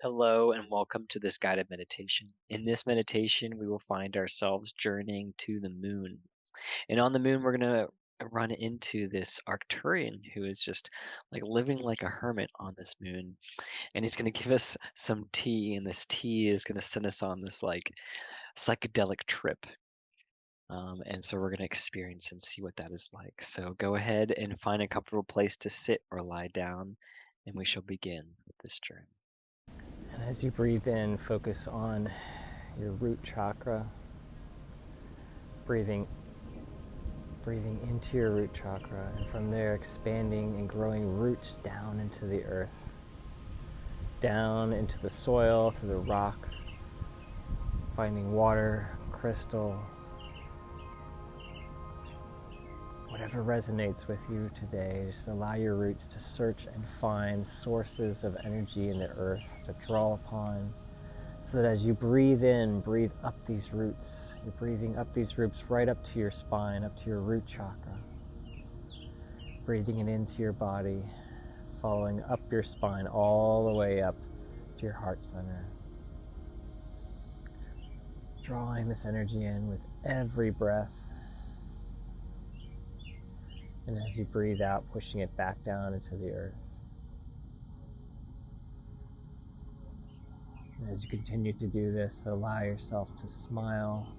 Hello and welcome to this guided meditation. In this meditation, we will find ourselves journeying to the moon. And on the moon, we're going to run into this Arcturian who is just like living like a hermit on this moon. And he's going to give us some tea, and this tea is going to send us on this like psychedelic trip. And so we're going to experience and see what that is like. So go ahead and find a comfortable place to sit or lie down, and we shall begin with this journey. And as you breathe in, focus on your root chakra, breathing breathing into your root chakra, and from there expanding and growing roots down into the earth, down into the soil, through the rock, finding water, crystal, whatever resonates with you today. Just allow your roots to search and find sources of energy in the earth to draw upon, so that as you breathe in, breathe up these roots. You're breathing up these roots right up to your spine, up to your root chakra. Breathing it into your body, following up your spine all the way up to your heart center. Drawing this energy in with every breath. And as you breathe out, pushing it back down into the earth. And as you continue to do this, allow yourself to smile,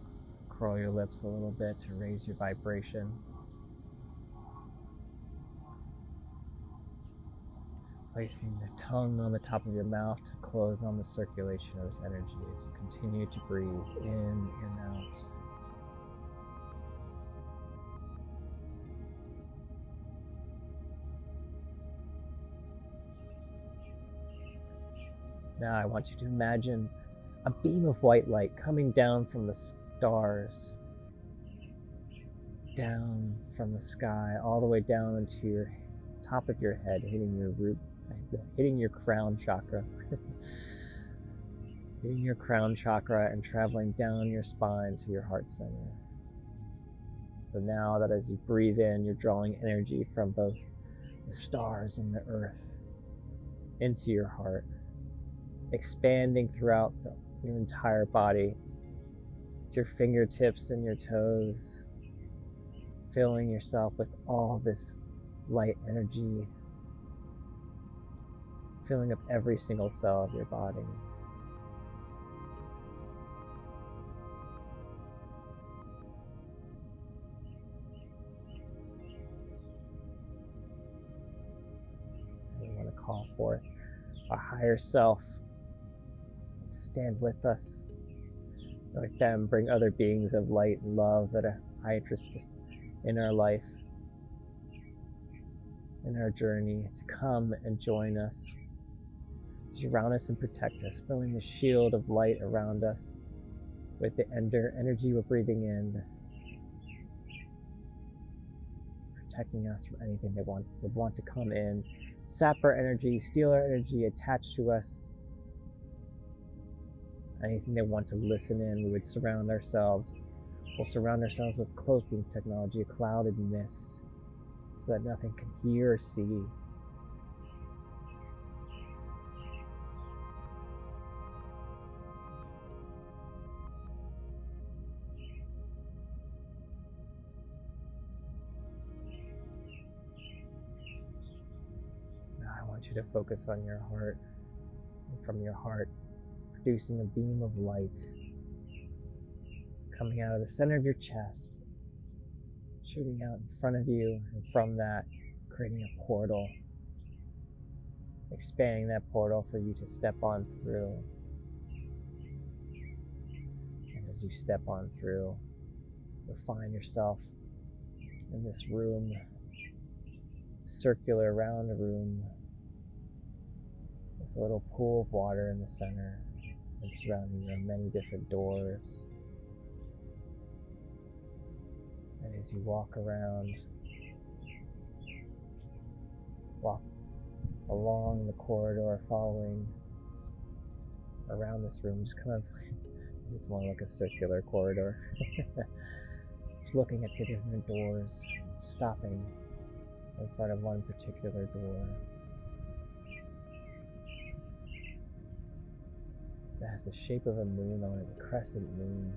curl your lips a little bit to raise your vibration. Placing the tongue on the top of your mouth to close on the circulation of this energy as you continue to breathe in and out. Now I want you to imagine a beam of white light coming down from the stars, down from the sky, all the way down into your top of your head, hitting your root, hitting your crown chakra, hitting your crown chakra and traveling down your spine to your heart center. So now that as you breathe in, you're drawing energy from both the stars and the earth into your heart, expanding throughout your entire body, your fingertips and your toes, filling yourself with all this light energy, filling up every single cell of your body. And we want to call forth our higher self to stand with us. Like them, bring other beings of light and love that are high interest in our life, in our journey, to come and join us, surround us and protect us, filling the shield of light around us with the energy we're breathing in, protecting us from anything that would want to come in, sap our energy, steal our energy, attach to us. Anything they want to listen in, we would surround ourselves. We'll surround ourselves with cloaking technology, a clouded mist, so that nothing can hear or see. Now I want you to focus on your heart, and from your heart, producing a beam of light coming out of the center of your chest, shooting out in front of you, and from that, creating a portal, expanding that portal for you to step on through. And as you step on through, you'll find yourself in this room, circular round room, with a little pool of water in the center, and surrounding you are many different doors. And as you walk around, walk along the corridor, following around this room, just kind of, it's more like a circular corridor. Just looking at the different doors, stopping in front of one particular door. It has the shape of a moon on it, a crescent moon.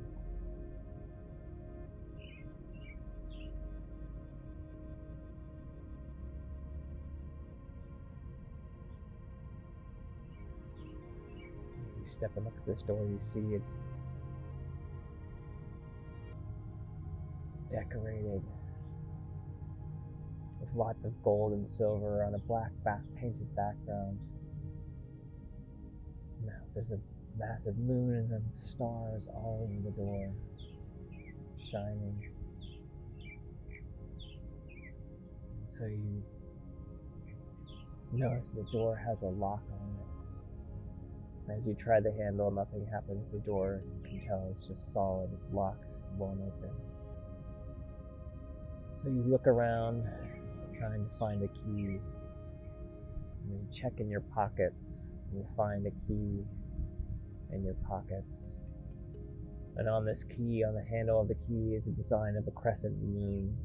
As you step and look at this door, you see it's decorated with lots of gold and silver on a black painted background. Now there's a massive moon and then stars all over the door, shining. And so you notice the door has a lock on it. As you try the handle, nothing happens. The door, you can tell, it's just solid. It's locked, won't open. So you look around, trying to find a key. And you check in your pockets, and you find a key in your pockets. And on this key, on the handle of the key, is a design of a crescent moon.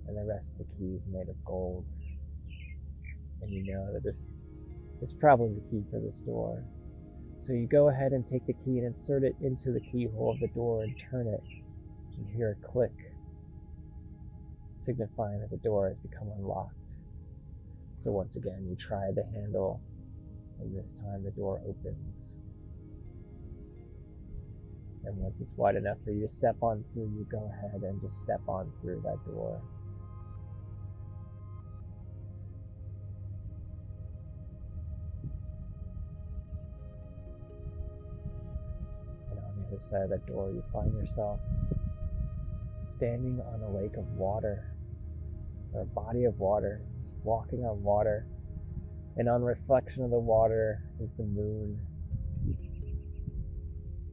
And the rest of the key is made of gold. And you know that this is probably the key for this door. So you go ahead and take the key and insert it into the keyhole of the door and turn it. You hear a click, signifying that the door has become unlocked. So once again, you try the handle, and this time the door opens. And once it's wide enough for you to step on through, you go ahead and just step on through that door. And on the other side of that door, you find yourself standing on a lake of water, or a body of water, just walking on water. And on reflection of the water is the moon.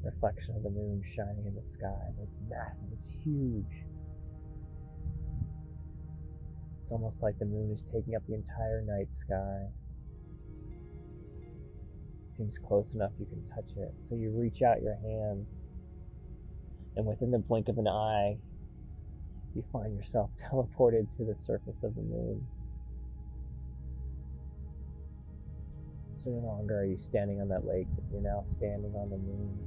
Reflection of the moon shining in the sky. It's massive, it's huge. It's almost like the moon is taking up the entire night sky. It seems close enough you can touch it. So you reach out your hand, and within the blink of an eye, you find yourself teleported to the surface of the moon. So no longer are you standing on that lake, but you're now standing on the moon.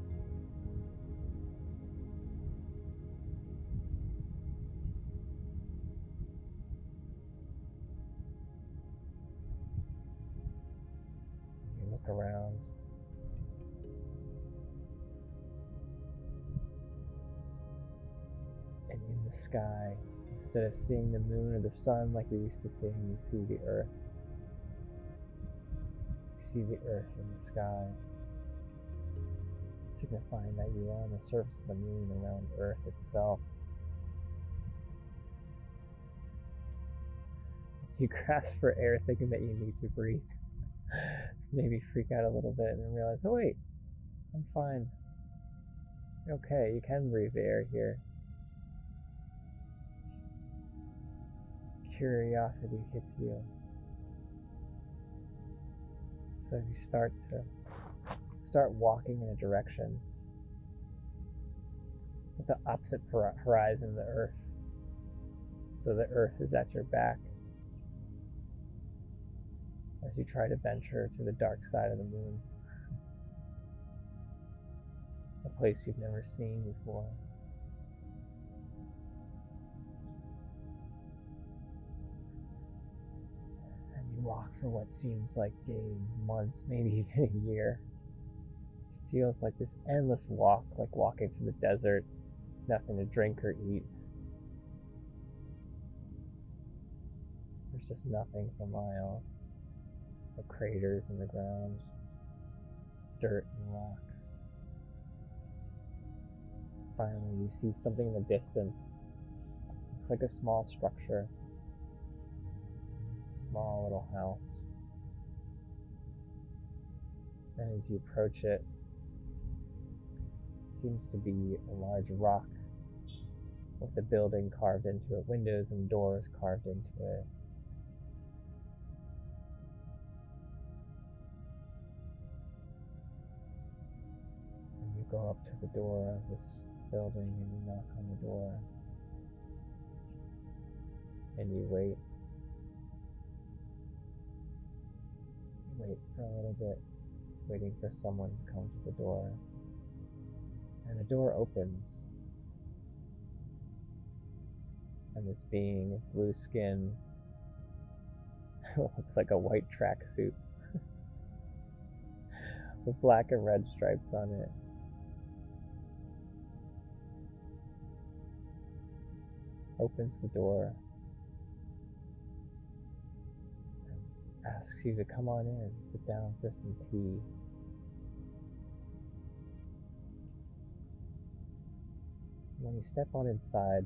You look around. And in the sky, instead of seeing the moon or the sun like you're used to seeing, you see the earth. You see the earth in the sky, signifying that you are on the surface of the moon around Earth itself. You grasp for air thinking that you need to breathe. So maybe freak out a little bit and then realize, oh wait, I'm fine. Okay, you can breathe the air here. Curiosity hits you. So as you start walking in a direction with the opposite horizon of the Earth. So the Earth is at your back as you try to venture to the dark side of the moon. A place you've never seen before. You walk for what seems like days, months, maybe even a year. It feels like this endless walk, like walking through the desert, nothing to drink or eat. There's just nothing for miles. The craters in the ground, dirt and rocks. Finally, you see something in the distance. Looks like a small structure. Small little house. And as you approach it, it seems to be a large rock with a building carved into it, windows and doors carved into it. And you go up to the door of this building and you knock on the door. And you wait. Wait for a little bit. waiting for someone to come to the door. And the door opens, and this being with blue skin, looks like a white tracksuit with black and red stripes on it, opens the door and asks you to come on in, sit down for some tea. When you step on inside,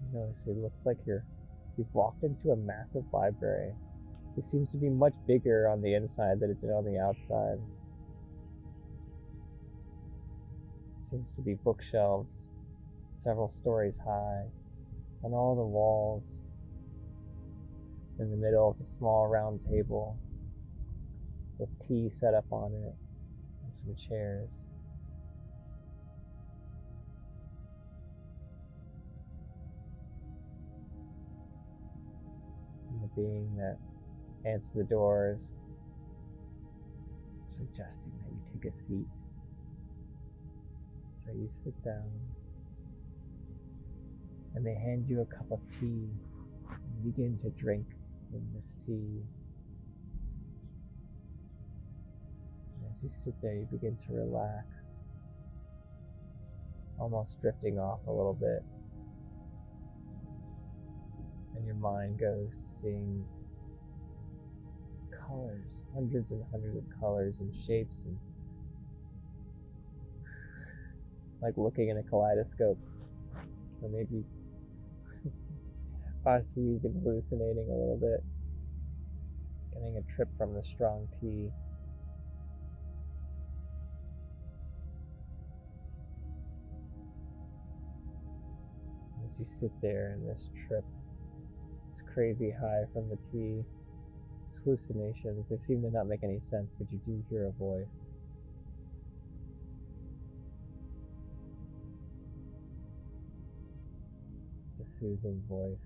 you notice it looks like you've walked into a massive library. It seems to be much bigger on the inside than it did on the outside. Seems to be bookshelves, several stories high. On all the walls, in the middle is a small round table with tea set up on it and some chairs. And the being that answers the doors, suggesting that you take a seat. So you sit down, and they hand you a cup of tea. You begin to drink in this tea. And as you sit there, you begin to relax, almost drifting off a little bit. And your mind goes to seeing colors, hundreds and hundreds of colors and shapes, and like looking in a kaleidoscope, or maybe possibly even hallucinating a little bit, getting a trip from the strong tea. As you sit there in this trip, this crazy high from the tea, these hallucinations, they seem to not make any sense, but you do hear a voice. It's a soothing voice.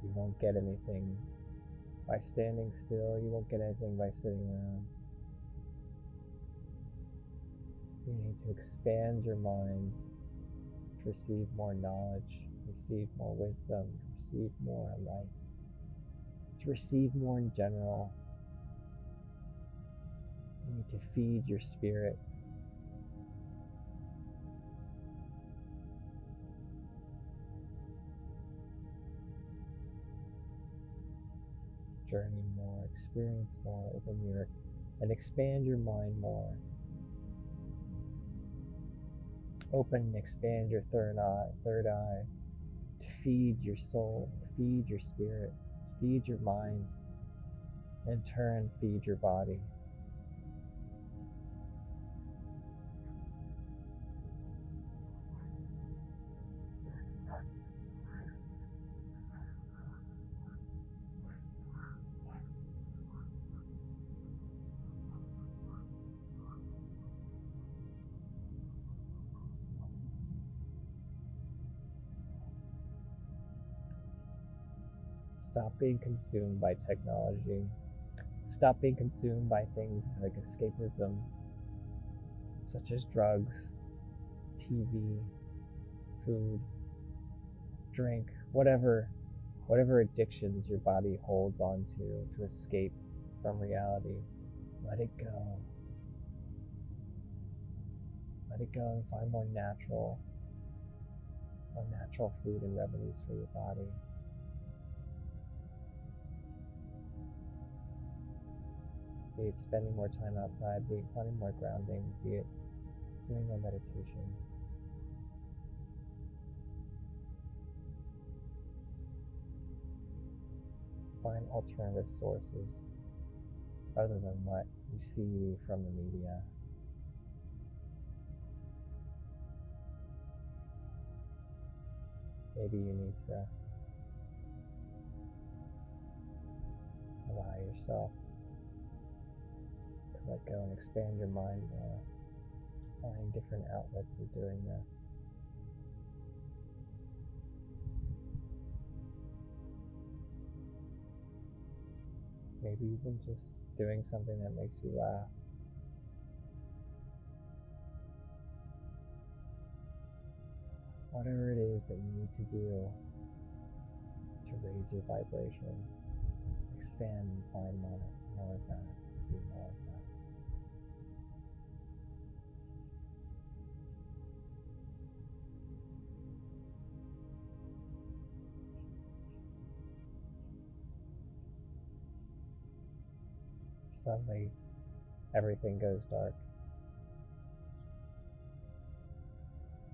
You won't get anything by standing still. You won't get anything by sitting around. You need to expand your mind to receive more knowledge, receive more wisdom, receive more life, to receive more in general. You need to feed your spirit. Journey more, experience more, and expand your mind more. Open and expand your third eye, to feed your soul, to feed your spirit, feed your mind, in turn feed your body. Stop being consumed by technology. Stop being consumed by things like escapism, such as drugs, TV, food, drink, whatever addictions your body holds on to escape from reality. Let it go. Let it go and find more natural food and remedies for your body. Be it spending more time outside, be it finding more grounding, be it doing more meditation. Find alternative sources other than what you see from the media. Maybe you need to allow yourself let go and expand your mind more, finding different outlets of doing this. Maybe even just doing something that makes you laugh. Whatever it is that you need to do to raise your vibration, expand and find more of that, do more of that. Suddenly, everything goes dark.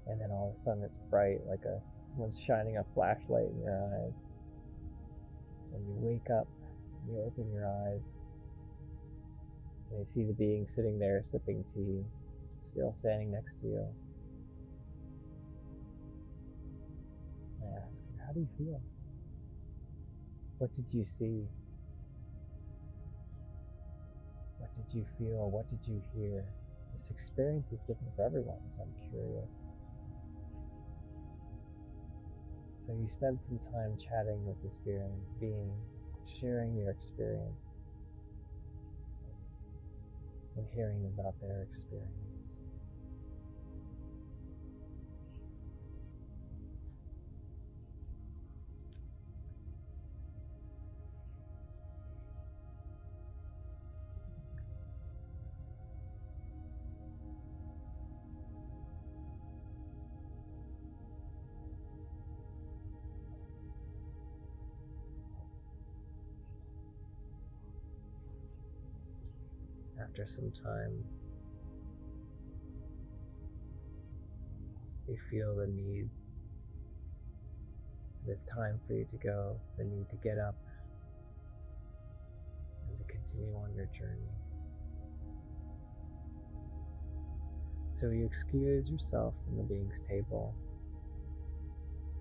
And then all of a sudden it's bright, like someone's shining a flashlight in your eyes. And you wake up, you open your eyes, and you see the being sitting there sipping tea, still standing next to you. I ask, how do you feel? What did you see? What did you feel? What did you hear? This experience is different for everyone, so I'm curious. So you spend some time chatting with this being, sharing your experience and hearing about their experience. After some time, you feel the need, it's time for you to go, the need to get up and to continue on your journey. So you excuse yourself from the being's table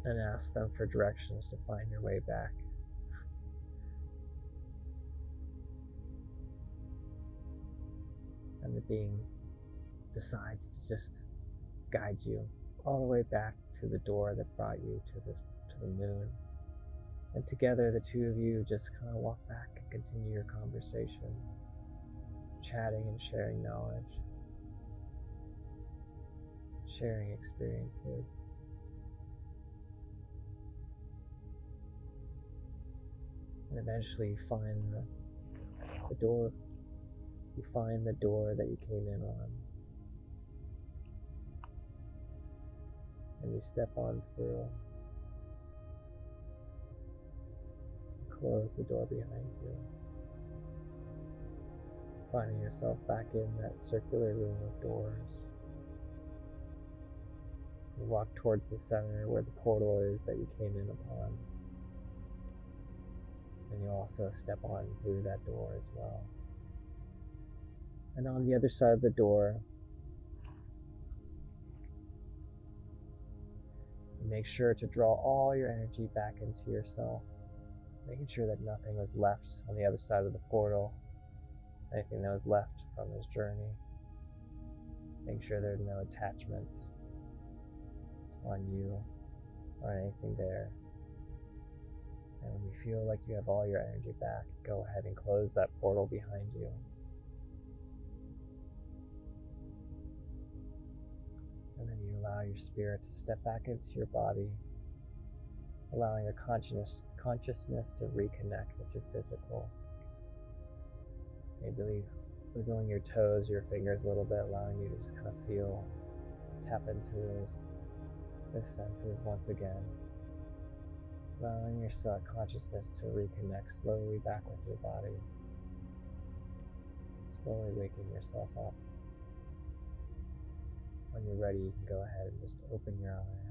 and ask them for directions to find your way back. And the being decides to just guide you all the way back to the door that brought you to the moon. And together the two of you just kind of walk back and continue your conversation, chatting and sharing knowledge, sharing experiences. And eventually you find the door. You find the door that you came in on. And you step on through. Close the door behind you. Finding yourself back in that circular room of doors. You walk towards the center where the portal is that you came in upon. And you also step on through that door as well. And on the other side of the door, you make sure to draw all your energy back into yourself, making sure that nothing was left on the other side of the portal, anything that was left from this journey. Making sure there's no attachments on you or anything there. And when you feel like you have all your energy back, go ahead and close that portal behind you. And then you allow your spirit to step back into your body, allowing your consciousness to reconnect with your physical. Maybe wiggling your toes, your fingers a little bit, allowing you to just kind of feel, tap into those senses once again. Allowing your consciousness to reconnect slowly back with your body. Slowly waking yourself up. When you're ready, you can go ahead and just open your eyes.